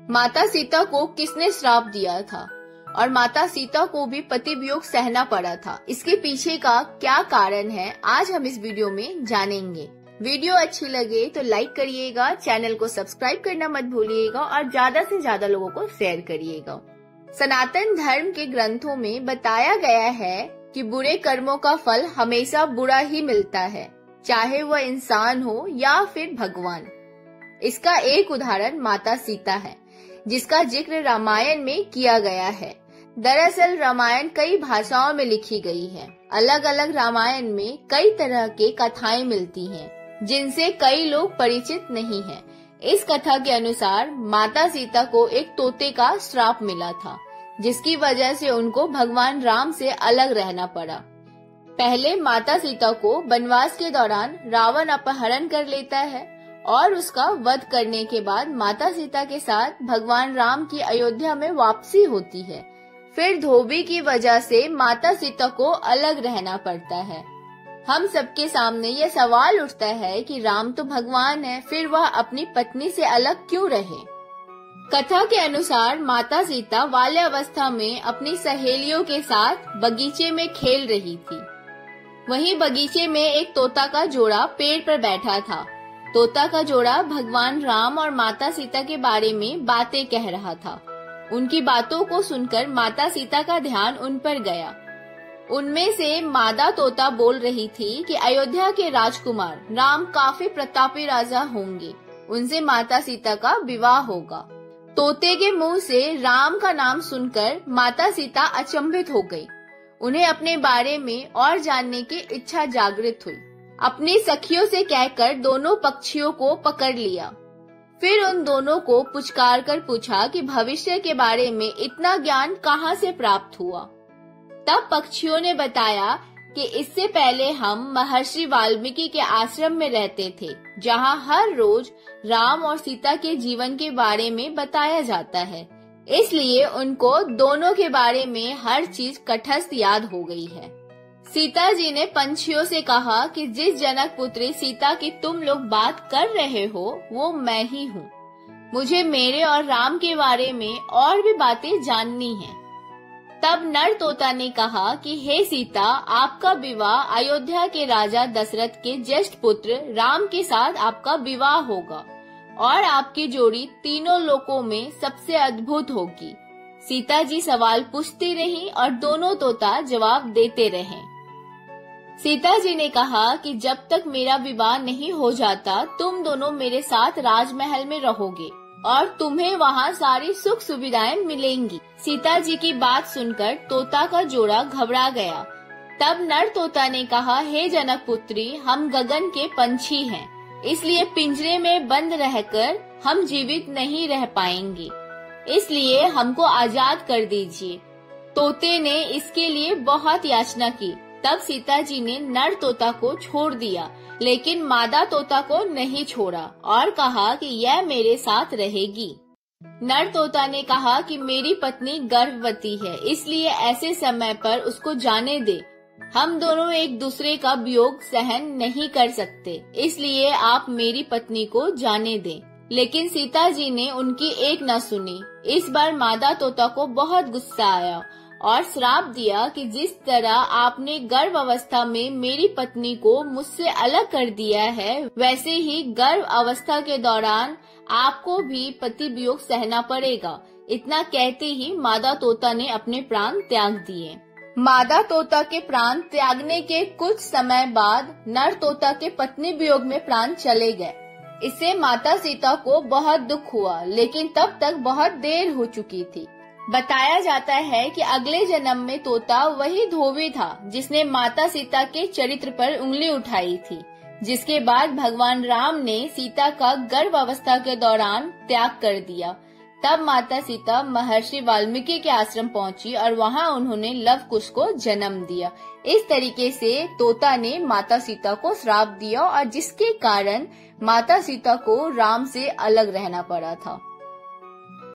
माता सीता को किसने श्राप दिया था और माता सीता को भी पति वियोग सहना पड़ा था, इसके पीछे का क्या कारण है, आज हम इस वीडियो में जानेंगे। वीडियो अच्छी लगे तो लाइक करिएगा, चैनल को सब्सक्राइब करना मत भूलिएगा और ज्यादा से ज्यादा लोगों को शेयर करिएगा। सनातन धर्म के ग्रंथों में बताया गया है कि बुरे कर्मों का फल हमेशा बुरा ही मिलता है, चाहे वह इंसान हो या फिर भगवान। इसका एक उदाहरण माता सीता है, जिसका जिक्र रामायण में किया गया है। दरअसल रामायण कई भाषाओं में लिखी गई है। अलग अलग रामायण में कई तरह के कथाएं मिलती हैं, जिनसे कई लोग परिचित नहीं हैं। इस कथा के अनुसार माता सीता को एक तोते का श्राप मिला था, जिसकी वजह से उनको भगवान राम से अलग रहना पड़ा। पहले माता सीता को वनवास के दौरान रावण अपहरण कर लेता है और उसका वध करने के बाद माता सीता के साथ भगवान राम की अयोध्या में वापसी होती है। फिर धोबी की वजह से माता सीता को अलग रहना पड़ता है। हम सबके सामने ये सवाल उठता है कि राम तो भगवान है, फिर वह अपनी पत्नी से अलग क्यों रहे। कथा के अनुसार माता सीता बाल्यावस्था में अपनी सहेलियों के साथ बगीचे में खेल रही थी। वहीं बगीचे में एक तोता का जोड़ा पेड़ पर बैठा था। तोता का जोड़ा भगवान राम और माता सीता के बारे में बातें कह रहा था। उनकी बातों को सुनकर माता सीता का ध्यान उन पर गया। उनमें से मादा तोता बोल रही थी कि अयोध्या के राजकुमार राम काफी प्रतापी राजा होंगे, उनसे माता सीता का विवाह होगा। तोते के मुंह से राम का नाम सुनकर माता सीता अचंभित हो गई। उन्हें अपने बारे में और जानने की इच्छा जागृत हुई। अपनी सखियों से कहकर दोनों पक्षियों को पकड़ लिया। फिर उन दोनों को पुचकार कर पूछा कि भविष्य के बारे में इतना ज्ञान कहाँ से प्राप्त हुआ। तब पक्षियों ने बताया कि इससे पहले हम महर्षि वाल्मीकि के आश्रम में रहते थे, जहाँ हर रोज राम और सीता के जीवन के बारे में बताया जाता है। इसलिए उनको दोनों के बारे में हर चीज कंठस्थ याद हो गई है। सीता जी ने पंछियों से कहा कि जिस जनक पुत्री सीता की तुम लोग बात कर रहे हो वो मैं ही हूँ। मुझे मेरे और राम के बारे में और भी बातें जाननी हैं। तब नर तोता ने कहा कि हे सीता, आपका विवाह अयोध्या के राजा दशरथ के ज्येष्ठ पुत्र राम के साथ आपका विवाह होगा और आपकी जोड़ी तीनों लोकों में सबसे अद्भुत होगी। सीता जी सवाल पूछती रहीं और दोनों तोता जवाब देते रहे। सीता जी ने कहा कि जब तक मेरा विवाह नहीं हो जाता तुम दोनों मेरे साथ राजमहल में रहोगे और तुम्हें वहाँ सारी सुख सुविधाएं मिलेंगी। सीता जी की बात सुनकर तोता का जोड़ा घबरा गया। तब नर तोता ने कहा, हे जनक पुत्री, हम गगन के पंछी हैं, इसलिए पिंजरे में बंद रहकर हम जीवित नहीं रह पाएंगे, इसलिए हमको आजाद कर दीजिए। तोते ने इसके लिए बहुत याचना की। तब सीता जी ने नर तोता को छोड़ दिया, लेकिन मादा तोता को नहीं छोड़ा और कहा कि यह मेरे साथ रहेगी। नर तोता ने कहा कि मेरी पत्नी गर्भवती है, इसलिए ऐसे समय पर उसको जाने दे। हम दोनों एक दूसरे का वियोग सहन नहीं कर सकते, इसलिए आप मेरी पत्नी को जाने दें। लेकिन सीता जी ने उनकी एक न सुनी। इस बार मादा तोता को बहुत गुस्सा आया और श्राप दिया कि जिस तरह आपने गर्भ अवस्था में मेरी पत्नी को मुझसे अलग कर दिया है, वैसे ही गर्भ अवस्था के दौरान आपको भी पति वियोग सहना पड़ेगा। इतना कहते ही मादा तोता ने अपने प्राण त्याग दिए। मादा तोता के प्राण त्यागने के कुछ समय बाद नर तोता के पत्नी वियोग में प्राण चले गए। इससे माता सीता को बहुत दुख हुआ, लेकिन तब तक बहुत देर हो चुकी थी। बताया जाता है कि अगले जन्म में तोता वही धोबी था जिसने माता सीता के चरित्र पर उंगली उठाई थी, जिसके बाद भगवान राम ने सीता का गर्भ अवस्था के दौरान त्याग कर दिया। तब माता सीता महर्षि वाल्मीकि के आश्रम पहुंची और वहां उन्होंने लव कुश को जन्म दिया। इस तरीके से तोता ने माता सीता को श्राप दिया और जिसके कारण माता सीता को राम से अलग रहना पड़ा था।